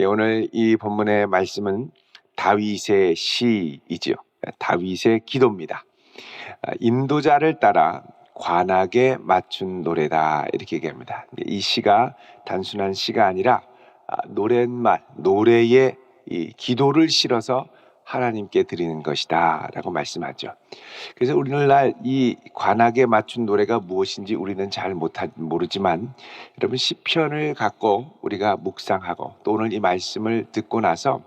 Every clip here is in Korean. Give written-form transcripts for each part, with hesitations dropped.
오늘 이 본문의 말씀은 다윗의 시이지요. 다윗의 기도입니다. 인도자를 따라 관악에 맞춘 노래다 이렇게 얘기합니다. 이 시가 단순한 시가 아니라 노랫말, 노래에 이 기도를 실어서 하나님께 드리는 것이다 라고 말씀하죠. 그래서 오늘날 이 관악에 맞춘 노래가 무엇인지 우리는 잘 모르지만 여러분 시편을 갖고 우리가 묵상하고 또 오늘 이 말씀을 듣고 나서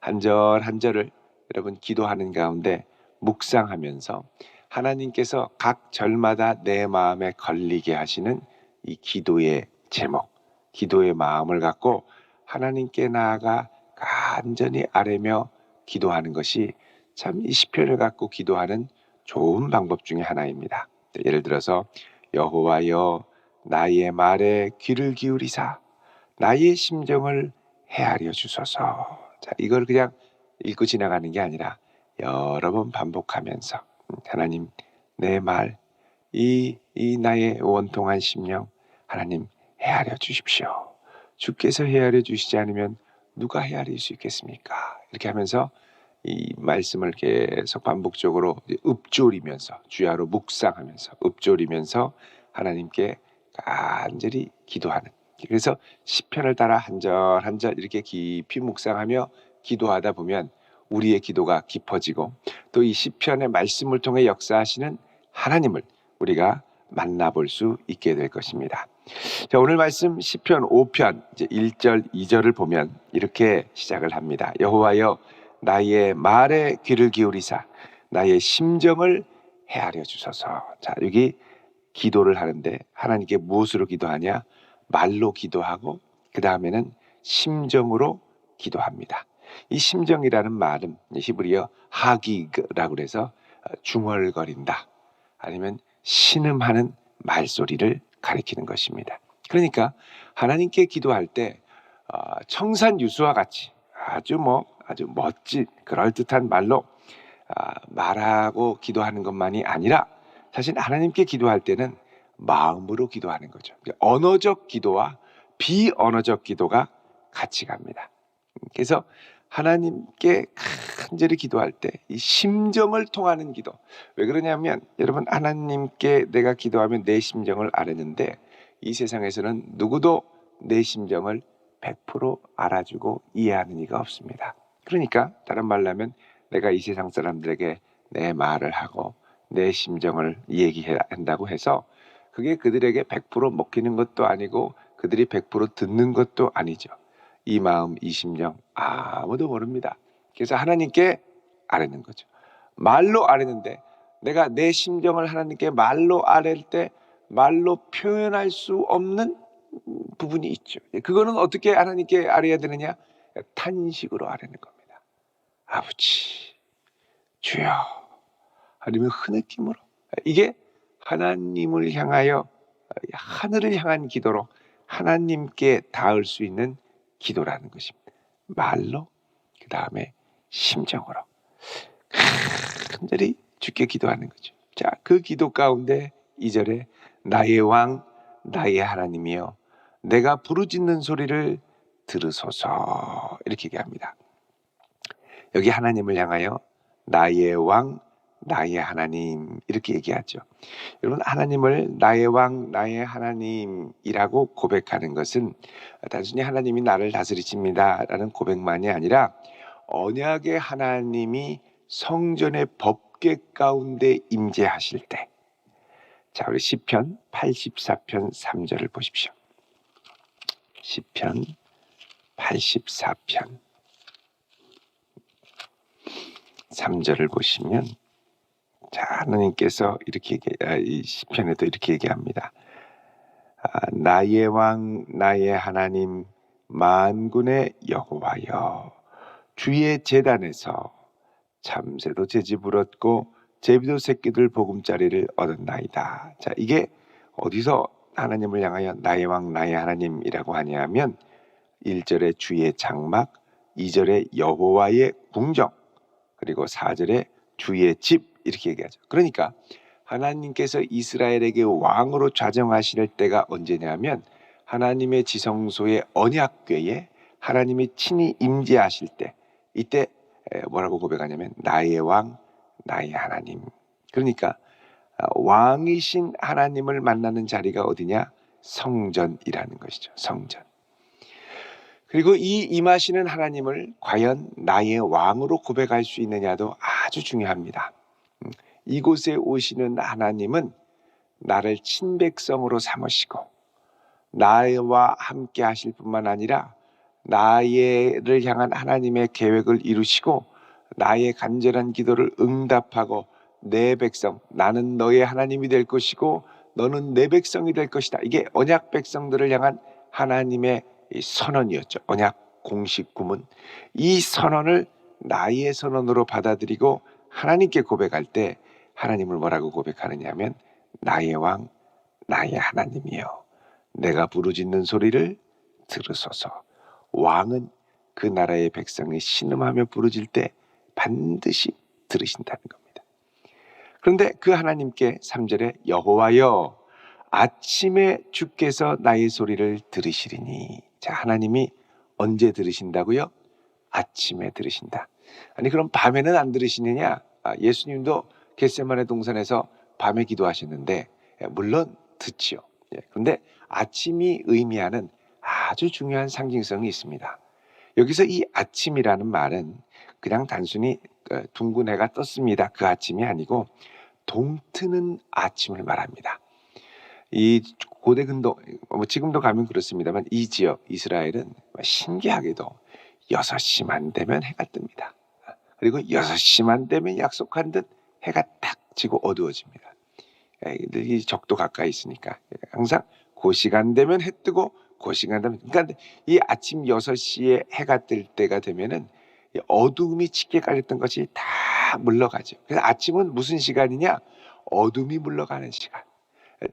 한 절 한 절을 여러분 기도하는 가운데 묵상하면서 하나님께서 각 절마다 내 마음에 걸리게 하시는 이 기도의 제목, 기도의 마음을 갖고 하나님께 나아가 간절히 아뢰며 기도하는 것이 참 이 시편을 갖고 기도하는 좋은 방법 중에 하나입니다. 예를 들어서 여호와여 나의 말에 귀를 기울이사 나의 심정을 헤아려 주소서. 자, 이걸 그냥 읽고 지나가는 게 아니라 여러 번 반복하면서 하나님 내 말, 이 나의 원통한 심령 하나님 헤아려 주십시오. 주께서 헤아려 주시지 않으면 누가 헤아릴 수 있겠습니까? 이렇게 하면서 이 말씀을 계속 반복적으로 읊조리면서 주야로 묵상하면서 읊조리면서 하나님께 간절히 기도하는, 그래서 시편을 따라 한 절 한 절 이렇게 깊이 묵상하며 기도하다 보면 우리의 기도가 깊어지고 또 이 시편의 말씀을 통해 역사하시는 하나님을 우리가 만나볼 수 있게 될 것입니다. 자, 오늘 말씀 시편 5편 이제 1절 2절을 보면 이렇게 시작을 합니다. 여호와여 나의 말에 귀를 기울이사 나의 심정을 헤아려 주소서. 자, 여기 기도를 하는데 하나님께 무엇으로 기도하냐? 말로 기도하고 그 다음에는 심정으로 기도합니다. 이 심정이라는 말은 히브리어 하기그라고 해서 중얼거린다 아니면 신음하는 말소리를 가리키는 것입니다. 그러니까 하나님께 기도할 때 청산유수와 같이 아주 멋진 그럴듯한 말로 말하고 기도하는 것만이 아니라 사실 하나님께 기도할 때는 마음으로 기도하는 거죠. 언어적 기도와 비언어적 기도가 같이 갑니다. 그래서 하나님께 간절히 기도할 때 이 심정을 통하는 기도. 왜 그러냐면 여러분 하나님께 내가 기도하면 내 심정을 아는데 이 세상에서는 누구도 내 심정을 100% 알아주고 이해하는 이가 없습니다. 그러니까 다른 말로 하면 내가 이 세상 사람들에게 내 말을 하고 내 심정을 얘기해야 한다고 해서 그게 그들에게 100% 먹히는 것도 아니고 그들이 100% 듣는 것도 아니죠. 이 마음, 이 심정 아무도 모릅니다. 그래서 하나님께 아뢰는 거죠. 말로 아뢰는데 내가 내 심정을 하나님께 말로 아뢰일 때 말로 표현할 수 없는 부분이 있죠. 그거는 어떻게 하나님께 아뢰야 되느냐? 탄식으로 아뢰는 겁니다. 아버지, 주여, 아니면 흐느낌으로. 이게 하나님을 향하여 하늘을 향한 기도로 하나님께 닿을 수 있는 기도라는 것입니다. 말로 그 다음에 심정으로 간절히 주께 기도하는 거죠. 자, 그 기도 가운데 2절에 나의 왕 나의 하나님이여 내가 부르짖는 소리를 들으소서 이렇게 얘기합니다. 여기 하나님을 향하여 나의 왕 나의 하나님 이렇게 얘기하죠. 여러분 하나님을 나의 왕 나의 하나님이라고 고백하는 것은 단순히 하나님이 나를 다스리십니다 라는 고백만이 아니라 언약의 하나님이 성전의 법궤 가운데 임재하실 때, 자 우리 시편 84편 3절을 보십시오. 시편 84편 3절을 보시면 자 하나님께서 이렇게 이 시편에도 이렇게 얘기합니다. 나의 왕 나의 하나님 만군의 여호와여 주의 제단에서 참새도 제집을 얻고 제비도 새끼들 보금자리를 얻었나이다. 자 이게 어디서 하나님을 향하여 나의 왕 나의 하나님이라고 하냐면 1절에 주의 장막 2절에 여호와의 궁정 그리고 4절에 주의 집 이렇게 얘기하죠. 그러니까 하나님께서 이스라엘에게 왕으로 좌정하실 때가 언제냐면 하나님의 지성소의 언약궤에 하나님이 친히 임재하실 때, 이때 뭐라고 고백하냐면 나의 왕, 나의 하나님. 그러니까 왕이신 하나님을 만나는 자리가 어디냐? 성전이라는 것이죠. 성전. 그리고 이 임하시는 하나님을 과연 나의 왕으로 고백할 수 있느냐도 아주 중요합니다. 이곳에 오시는 하나님은 나를 친백성으로 삼으시고 나와 함께 하실 뿐만 아니라 나를 향한 하나님의 계획을 이루시고 나의 간절한 기도를 응답하고 내 백성, 나는 너의 하나님이 될 것이고 너는 내 백성이 될 것이다. 이게 언약 백성들을 향한 하나님의 선언이었죠. 언약 공식 구문. 이 선언을 나의 선언으로 받아들이고 하나님께 고백할 때 하나님을 뭐라고 고백하느냐 하면 나의 왕, 나의 하나님이여, 내가 부르짖는 소리를 들으소서. 왕은 그 나라의 백성이 신음하며 부르짖을 때 반드시 들으신다는 겁니다. 그런데 그 하나님께 3절에 여호와여 아침에 주께서 나의 소리를 들으시리니. 자, 하나님이 언제 들으신다고요? 아침에 들으신다. 아니 그럼 밤에는 안 들으시느냐? 예수님도 겟세마네 동산에서 밤에 기도하셨는데 물론 듣지요. 그런데 아침이 의미하는 아주 중요한 상징성이 있습니다. 여기서 이 아침이라는 말은 그냥 단순히 둥근 해가 떴습니다, 그 아침이 아니고 동트는 아침을 말합니다. 이 고대 근동, 지금도 가면 그렇습니다만 이 지역 이스라엘은 신기하게도 6시만 되면 해가 뜹니다. 그리고 6시만 되면 약속한 듯 해가 딱 지고 어두워집니다. 이 적도 가까이 있으니까 항상 그 시간 되면 해 뜨고 그 시간 되면, 그러니까 이 아침 6시에 해가 뜰 때가 되면은 어두움이 짙게 깔렸던 것이 다 물러가죠. 그래서 아침은 무슨 시간이냐? 어둠이 물러가는 시간.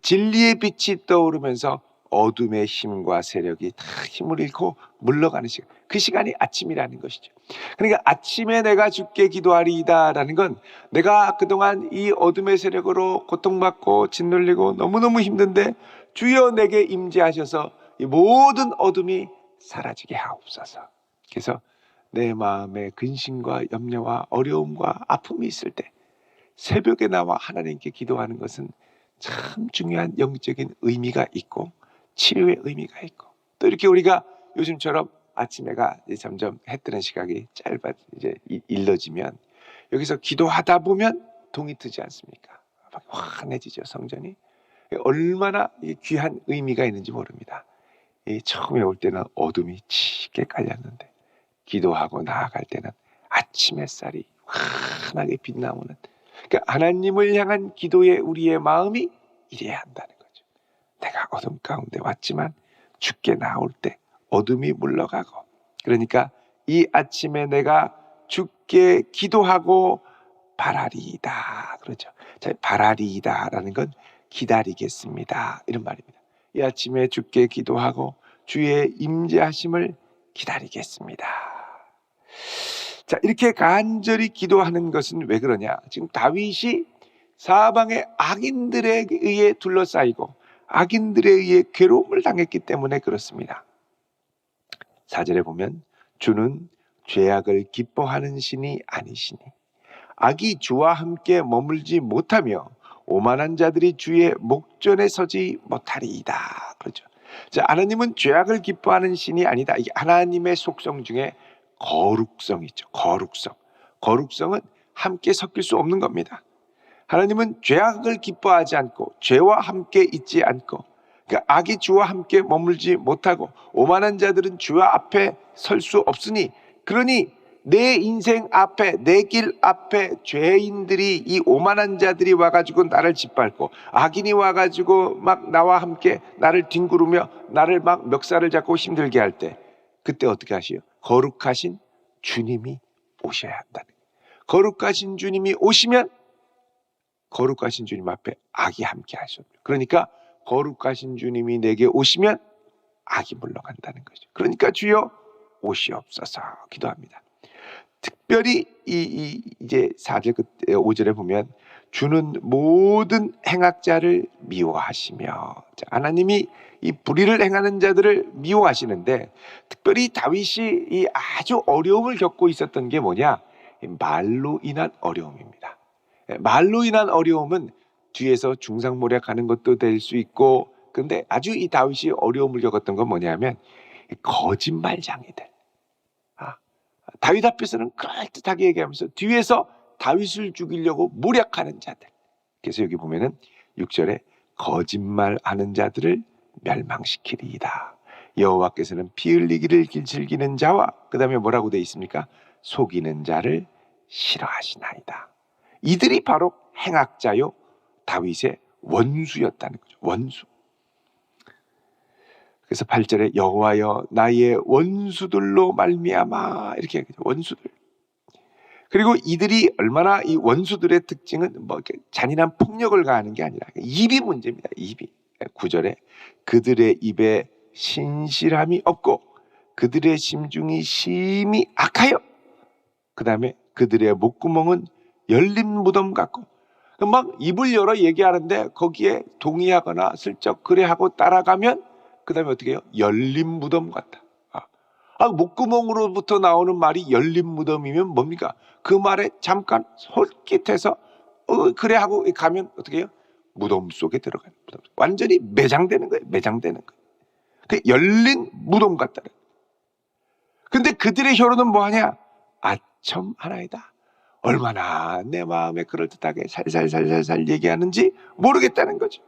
진리의 빛이 떠오르면서 어둠의 힘과 세력이 다 힘을 잃고 물러가는 시간. 그 시간이 아침이라는 것이죠. 그러니까 아침에 내가 주께 기도하리이다라는 건 내가 그동안 이 어둠의 세력으로 고통받고 짓눌리고 너무너무 힘든데 주여 내게 임재하셔서 이 모든 어둠이 사라지게 하옵소서. 그래서 내 마음에 근심과 염려와 어려움과 아픔이 있을 때 새벽에 나와 하나님께 기도하는 것은 참 중요한 영적인 의미가 있고 치료의 의미가 있고, 또 이렇게 우리가 요즘처럼 아침에가 점점 해 뜨는 시각이 이제 일러지면 여기서 기도하다 보면 동이 트지 않습니까? 환해지죠, 성전이. 얼마나 귀한 의미가 있는지 모릅니다. 처음에 올 때는 어둠이 짙게 깔렸는데 기도하고 나아갈 때는 아침 햇살이 환하게 빛나오는, 그러니까 하나님을 향한 기도에 우리의 마음이 이래야 한다는 거죠. 내가 어둠 가운데 왔지만 주께 나올 때 어둠이 물러가고, 그러니까 이 아침에 내가 주께 기도하고 바라리이다 그러죠. 자, 바라리이다라는 건 기다리겠습니다 이런 말입니다. 이 아침에 주께 기도하고 주의 임재하심을 기다리겠습니다. 자, 이렇게 간절히 기도하는 것은 왜 그러냐? 지금 다윗이 사방의 악인들에 의해 둘러싸이고 악인들에 의해 괴로움을 당했기 때문에 그렇습니다. 4절에 보면 주는 죄악을 기뻐하는 신이 아니시니 악이 주와 함께 머물지 못하며 오만한 자들이 주의 목전에 서지 못하리이다 그렇죠. 자, 하나님은 죄악을 기뻐하는 신이 아니다. 이게 하나님의 속성 중에 거룩성이 있죠. 거룩성은 함께 섞일 수 없는 겁니다. 하나님은 죄악을 기뻐하지 않고 죄와 함께 있지 않고, 그러니까 악이 주와 함께 머물지 못하고 오만한 자들은 주와 앞에 설 수 없으니, 그러니 내 인생 앞에 내 길 앞에 죄인들이, 이 오만한 자들이 와가지고 나를 짓밟고 악인이 와가지고 막 나와 함께 나를 뒹구르며 나를 막 멱살을 잡고 힘들게 할 때 그때 어떻게 하시요? 거룩하신 주님이 오셔야 한다는 거예요. 거룩하신 주님이 오시면 거룩하신 주님 앞에 악이 함께 하셔요. 그러니까 거룩하신 주님이 내게 오시면 악이 물러간다는 거죠. 그러니까 주여 오시옵소서 기도합니다. 특별히 이제 4절 끝 5절에 보면 주는 모든 행악자를 미워하시며. 자, 하나님이 이 불의를 행하는 자들을 미워하시는데, 특별히 다윗이 이 아주 어려움을 겪고 있었던 게 뭐냐? 말로 인한 어려움입니다. 말로 인한 어려움은 뒤에서 중상모략하는 것도 될 수 있고, 근데 아주 이 다윗이 어려움을 겪었던 건 뭐냐면 거짓말장이들. 다윗 앞에서는 그럴듯하게 얘기하면서 뒤에서 다윗을 죽이려고 모략하는 자들. 그래서 여기 보면은 6절에 거짓말하는 자들을 멸망시키리이다. 여호와께서는 피 흘리기를 즐기는 자와, 그 다음에 뭐라고 되어 있습니까? 속이는 자를 싫어하시나이다. 이들이 바로 행악자요 다윗의 원수였다는 거죠. 원수. 그래서 8절에 여호와여 나의 원수들로 말미암아, 이렇게 얘기하죠. 원수들. 그리고 이들이 얼마나, 이 원수들의 특징은 뭐 이렇게 잔인한 폭력을 가하는 게 아니라 입이 문제입니다. 입이. 9절에 그들의 입에 신실함이 없고 그들의 심중이 심히 악하여, 그 다음에 그들의 목구멍은 열린 무덤 같고. 막 입을 열어 얘기하는데 거기에 동의하거나 슬쩍 그래하고 따라가면 그 다음에 어떻게 해요? 열린 무덤 같다. 목구멍으로부터 나오는 말이 열린 무덤이면 뭡니까? 그 말에 잠깐 솔깃해서 그래 하고 가면 어떻게 해요? 무덤 속에 들어가는, 무덤. 완전히 매장되는 거예요. 매장되는 거예요. 그 열린 무덤 같다. 근데 그들의 혀로는 뭐하냐? 아첨 하나이다. 얼마나 내 마음에 그럴듯하게 살살살살살 얘기하는지 모르겠다는 거죠.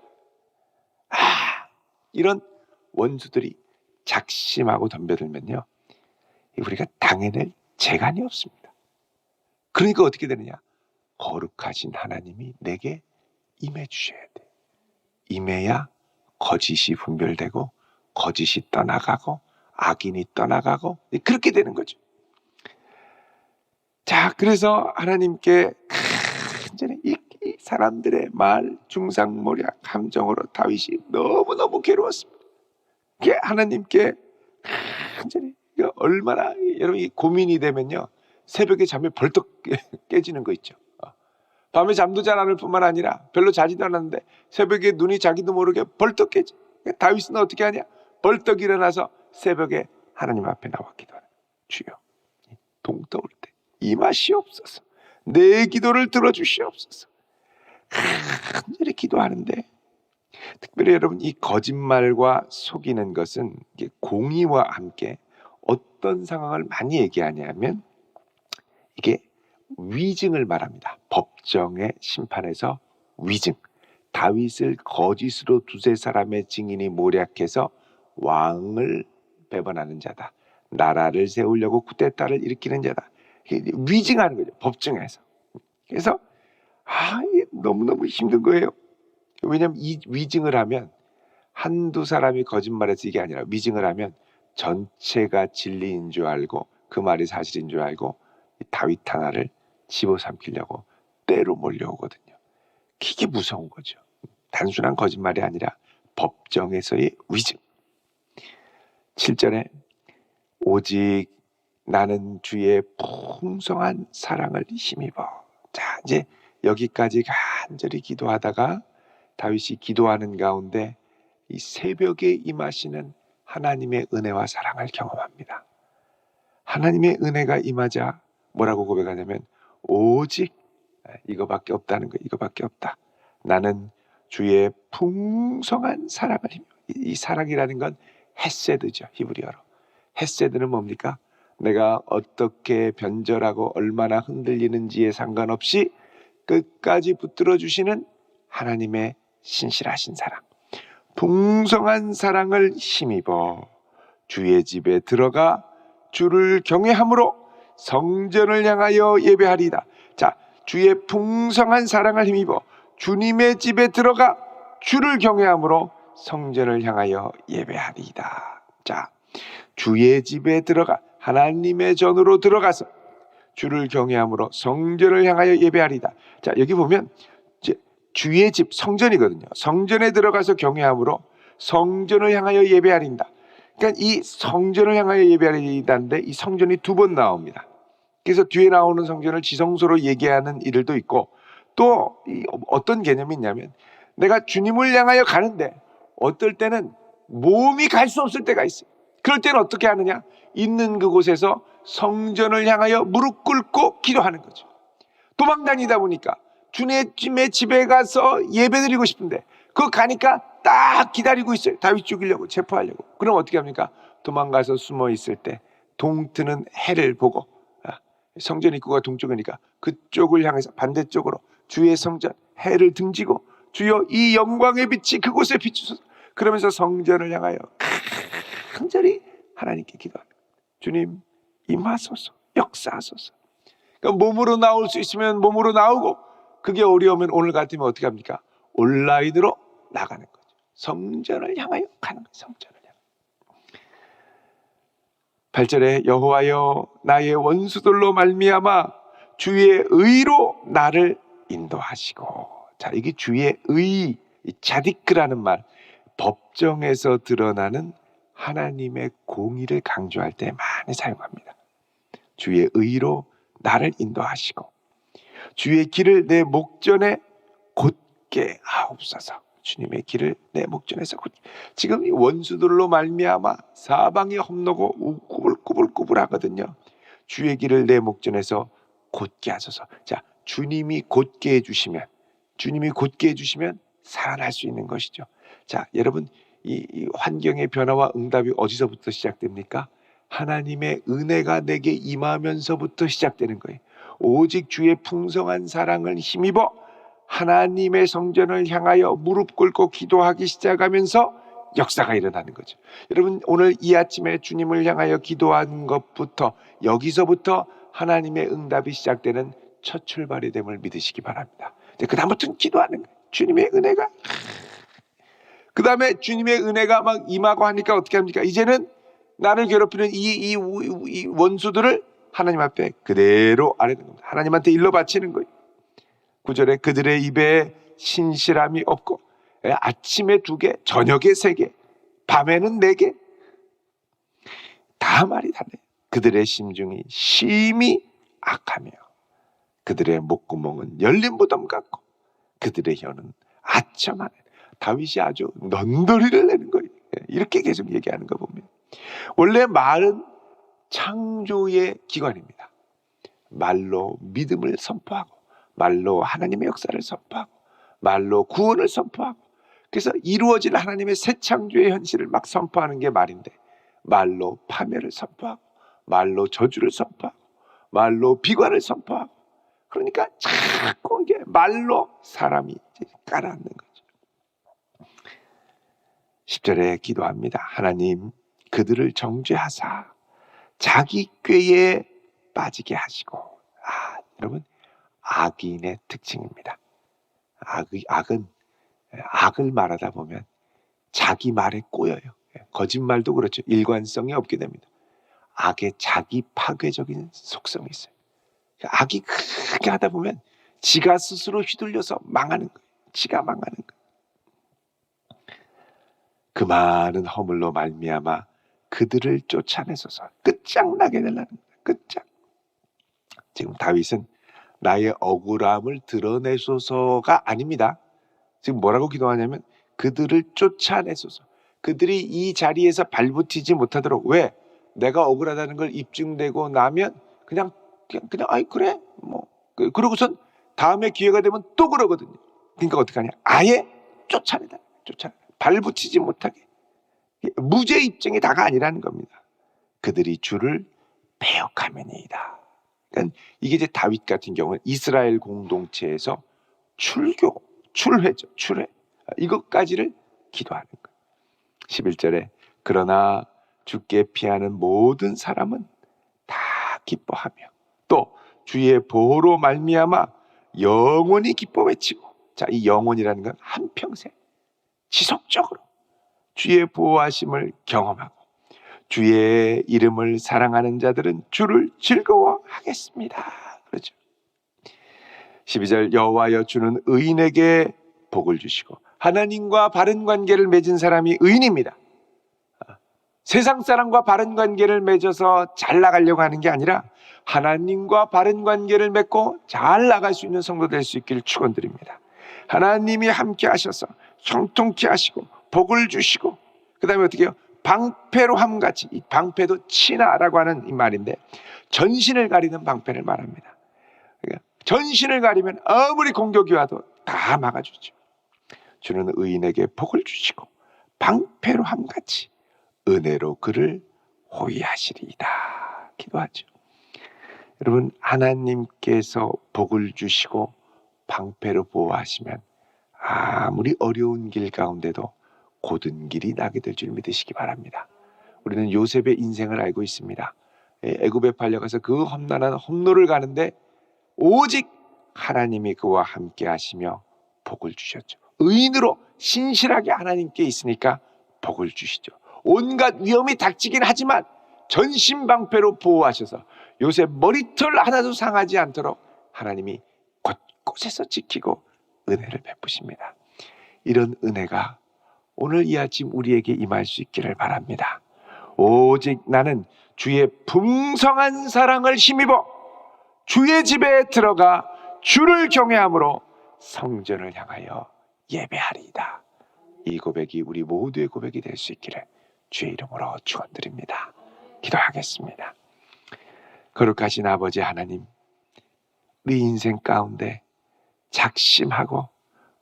이런 원수들이 작심하고 덤벼들면요, 우리가 당해낼 재간이 없습니다. 그러니까 어떻게 되느냐? 거룩하신 하나님이 내게 임해 주셔야 돼. 임해야 거짓이 분별되고 거짓이 떠나가고 악인이 떠나가고 그렇게 되는 거죠. 자, 그래서 하나님께 간절히 이 사람들의 중상모략 함정으로 다윗이 너무너무 괴로웠습니다. 하나님께 간절히, 얼마나 여러분이 고민이 되면요, 새벽에 잠이 벌떡 깨지는 거 있죠. 밤에 잠도 잘 안 올 뿐만 아니라 별로 자지도 않았는데 새벽에 눈이 자기도 모르게 벌떡 깨지. 다윗은 어떻게 하냐? 벌떡 일어나서 새벽에 하나님 앞에 나와 기도하는 거예요. 주여, 동 떠올 때 임하시옵소서. 내 기도를 들어주시옵소서. 간절히 기도하는데, 특별히 여러분, 이 거짓말과 속이는 것은 공의와 함께 어떤 상황을 많이 얘기하냐면 이게 위증을 말합니다. 법정의 심판에서 위증. 다윗을 거짓으로 두세 사람의 증인이 모략해서 왕을 배반하는 자다. 나라를 세우려고 쿠데타를 일으키는 자다. 위증하는 거죠. 법정에서. 그래서 이게 너무너무 힘든 거예요. 왜냐하면 이 위증을 하면 한두 사람이 거짓말해서 이게 아니라 위증을 하면 전체가 진리인 줄 알고 그 말이 사실인 줄 알고 다윗 하나를 집어삼키려고 때로 몰려오거든요. 이게 무서운 거죠. 단순한 거짓말이 아니라 법정에서의 위증. 7절에 오직 나는 주의 풍성한 사랑을 힘입어. 자, 이제 여기까지 간절히 기도하다가 다윗이 기도하는 가운데 이 새벽에 임하시는 하나님의 은혜와 사랑을 경험합니다. 하나님의 은혜가 임하자 뭐라고 고백하냐면 오직 이거밖에 없다는 거예요. 이거밖에 없다. 나는 주의 풍성한 사랑을 힘입어. 이 사랑이라는 건 헤세드죠. 히브리어로. 헤세드는 뭡니까? 내가 어떻게 변절하고 얼마나 흔들리는지에 상관없이 끝까지 붙들어 주시는 하나님의 신실하신 사랑. 풍성한 사랑을 힘입어 주의 집에 들어가 주를 경외함으로 성전을 향하여 예배하리이다. 자, 주의 풍성한 사랑을 힘입어 주님의 집에 들어가 주를 경외함으로 성전을 향하여 예배하리이다. 자, 주의 집에 들어가 하나님의 전으로 들어가서 주를 경외함으로 성전을 향하여 예배하리이다. 자, 여기 보면 이제 주의 집 성전이거든요. 성전에 들어가서 경외함으로 성전을 향하여 예배하리이다. 그러니까 이 성전을 향하여 예배하리이다인데 이 성전이 두 번 나옵니다. 그래서 뒤에 나오는 성전을 지성소로 얘기하는 이들도 있고 또 어떤 개념이 있냐면 내가 주님을 향하여 가는데 어떨 때는 몸이 갈 수 없을 때가 있어요. 그럴 때는 어떻게 하느냐? 있는 그곳에서 성전을 향하여 무릎 꿇고 기도하는 거죠. 도망다니다 보니까 주님의 집에 가서 예배드리고 싶은데 그거 가니까 딱 기다리고 있어요. 다윗 죽이려고, 체포하려고. 그럼 어떻게 합니까? 도망가서 숨어 있을 때 동트는 해를 보고, 성전 입구가 동쪽이니까 그쪽을 향해서 반대쪽으로 주의 성전 해를 등지고 주여 이 영광의 빛이 그곳에 비추소서. 그러면서 성전을 향하여 간절히 하나님께 기도합니다. 주님 임하소서, 역사하소서. 그러니까 몸으로 나올 수 있으면 몸으로 나오고, 그게 어려우면 오늘 같으면 어떻게 합니까? 온라인으로 나가는 거죠. 성전을 향하여 가는 거예요. 성전을 향하여. 8절에 여호와여 나의 원수들로 말미암아 주의 의로 나를 인도하시고. 자, 이게 주의 의, 자디크라는 말, 법정에서 드러나는 하나님의 공의를 강조할 때 많이 사용합니다. 주의 의로 나를 인도하시고 주의 길을 내 목전에 곧게 하옵소서. 주님의 길을 내 목전에서 곧게. 지금 이 원수들로 말미암아 사방이 험노고 꾸불꾸불 하거든요. 주의 길을 내 목전에서 곧게 하소서. 자, 주님이 곧게 해주시면 살아날 수 있는 것이죠. 자, 여러분, 이 환경의 변화와 응답이 어디서부터 시작됩니까? 하나님의 은혜가 내게 임하면서부터 시작되는 거예요. 오직 주의 풍성한 사랑을 힘입어 하나님의 성전을 향하여 무릎 꿇고 기도하기 시작하면서 역사가 일어나는 거죠. 여러분, 오늘 이 아침에 주님을 향하여 기도한 것부터, 여기서부터 하나님의 응답이 시작되는 첫 출발이 됨을 믿으시기 바랍니다. 그 다음부터는 기도하는 거예요. 주님의 은혜가. 그 다음에 주님의 은혜가 막 임하고 하니까 어떻게 합니까? 이제는 나를 괴롭히는 이 원수들을 하나님 앞에 그대로 아뢰는 겁니다. 하나님한테 일러 바치는 거예요. 9절에 그들의 입에 신실함이 없고 아침에 2개, 저녁에 3개, 밤에는 4개, 다 말이 다르네요. 그들의 심중이 심히 악하며 그들의 목구멍은 열린 무덤 같고 그들의 혀는 아첨하네. 다윗이 아주 넌더리를 내는 거예요. 이렇게 계속 얘기하는 거 보면 원래 말은 창조의 기관입니다. 말로 믿음을 선포하고 말로 하나님의 역사를 선포하고 말로 구원을 선포하고, 그래서 이루어질 하나님의 새 창조의 현실을 막 선포하는 게 말인데, 말로 파멸을 선포하고 말로 저주를 선포하고 말로 비관을 선포하고, 그러니까 자꾸 이게 말로 사람이 깔아앉는 거죠. 10절에 기도합니다. 하나님 그들을 정죄하사 자기 꾀에 빠지게 하시고. 여러분, 악인의 특징입니다. 악은 악을 말하다 보면 자기 말에 꼬여요. 거짓말도 그렇죠. 일관성이 없게 됩니다. 악의 자기 파괴적인 속성이 있어요. 악이 크게 하다 보면 지가 스스로 휘둘려서 망하는 거예요. 지가 망하는 거예요. 그 많은 허물로 말미암아 그들을 쫓아내소서. 끝장나게 되려는 거예요. 끝장. 지금 다윗은 나의 억울함을 드러내소서가 아닙니다. 지금 뭐라고 기도하냐면 그들을 쫓아내소서. 그들이 이 자리에서 발붙이지 못하도록. 왜? 내가 억울하다는 걸 입증되고 나면 그냥 아이 그래 뭐 그러고선 다음에 기회가 되면 또 그러거든요. 그러니까 어떻게 하냐? 아예 쫓아내다. 발붙이지 못하게. 무죄 입증이 다가 아니라는 겁니다. 그들이 주를 배역하면이다. 그러니까 이게 이제 다윗 같은 경우는 이스라엘 공동체에서 출회죠. 출회. 이것까지를 기도하는 거예요. 11절에 그러나 주께 피하는 모든 사람은 다 기뻐하며 또 주의 보호로 말미암아 영원히 기뻐 외치고. 자, 이 영원이라는 건 한평생 지속적으로 주의 보호하심을 경험하고 주의 이름을 사랑하는 자들은 주를 즐거워하겠습니다. 그렇죠. 12절 여호와여 주는 의인에게 복을 주시고. 하나님과 바른 관계를 맺은 사람이 의인입니다. 세상 사람과 바른 관계를 맺어서 잘 나가려고 하는 게 아니라 하나님과 바른 관계를 맺고 잘 나갈 수 있는 성도 될 수 있기를 축원드립니다. 하나님이 함께 하셔서 형통케 하시고 복을 주시고, 그 다음에 어떻게 해요? 방패로 함같이, 이 방패도 치나라고 하는 이 말인데 전신을 가리는 방패를 말합니다. 그러니까 전신을 가리면 아무리 공격이 와도 다 막아주죠. 주는 의인에게 복을 주시고 방패로 함같이 은혜로 그를 호위하시리이다. 기도하죠. 여러분, 하나님께서 복을 주시고 방패로 보호하시면 아무리 어려운 길 가운데도 곧은 길이 나게 될 줄 믿으시기 바랍니다. 우리는 요셉의 인생을 알고 있습니다. 애굽에 팔려가서 그 험난한 험로를 가는데 오직 하나님이 그와 함께 하시며 복을 주셨죠. 의인으로 신실하게 하나님께 있으니까 복을 주시죠. 온갖 위험이 닥치긴 하지만 전신방패로 보호하셔서 요셉 머리털 하나도 상하지 않도록 하나님이 곳곳에서 지키고 은혜를 베푸십니다. 이런 은혜가 오늘 이 아침 우리에게 임할 수 있기를 바랍니다. 오직 나는 주의 풍성한 사랑을 힘입어 주의 집에 들어가 주를 경외함으로 성전을 향하여 예배하리이다. 이 고백이 우리 모두의 고백이 될 수 있기를 주의 이름으로 축원드립니다. 기도하겠습니다. 거룩하신 아버지 하나님, 우리 인생 가운데 작심하고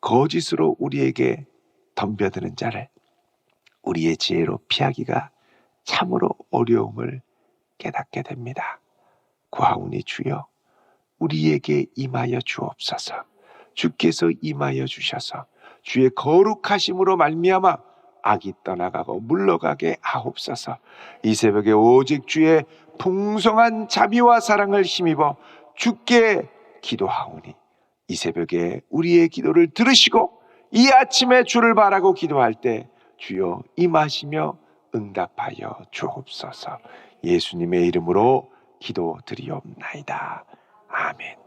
거짓으로 우리에게 덤벼드는 자를 우리의 지혜로 피하기가 참으로 어려움을 깨닫게 됩니다. 구하오니 주여, 우리에게 임하여 주옵소서. 주께서 임하여 주셔서 주의 거룩하심으로 말미암아 악이 떠나가고 물러가게 하옵소서. 이 새벽에 오직 주의 풍성한 자비와 사랑을 힘입어 주께 기도하오니 이 새벽에 우리의 기도를 들으시고 이 아침에 주를 바라고 기도할 때 주여 임하시며 응답하여 주옵소서. 예수님의 이름으로 기도드리옵나이다. 아멘.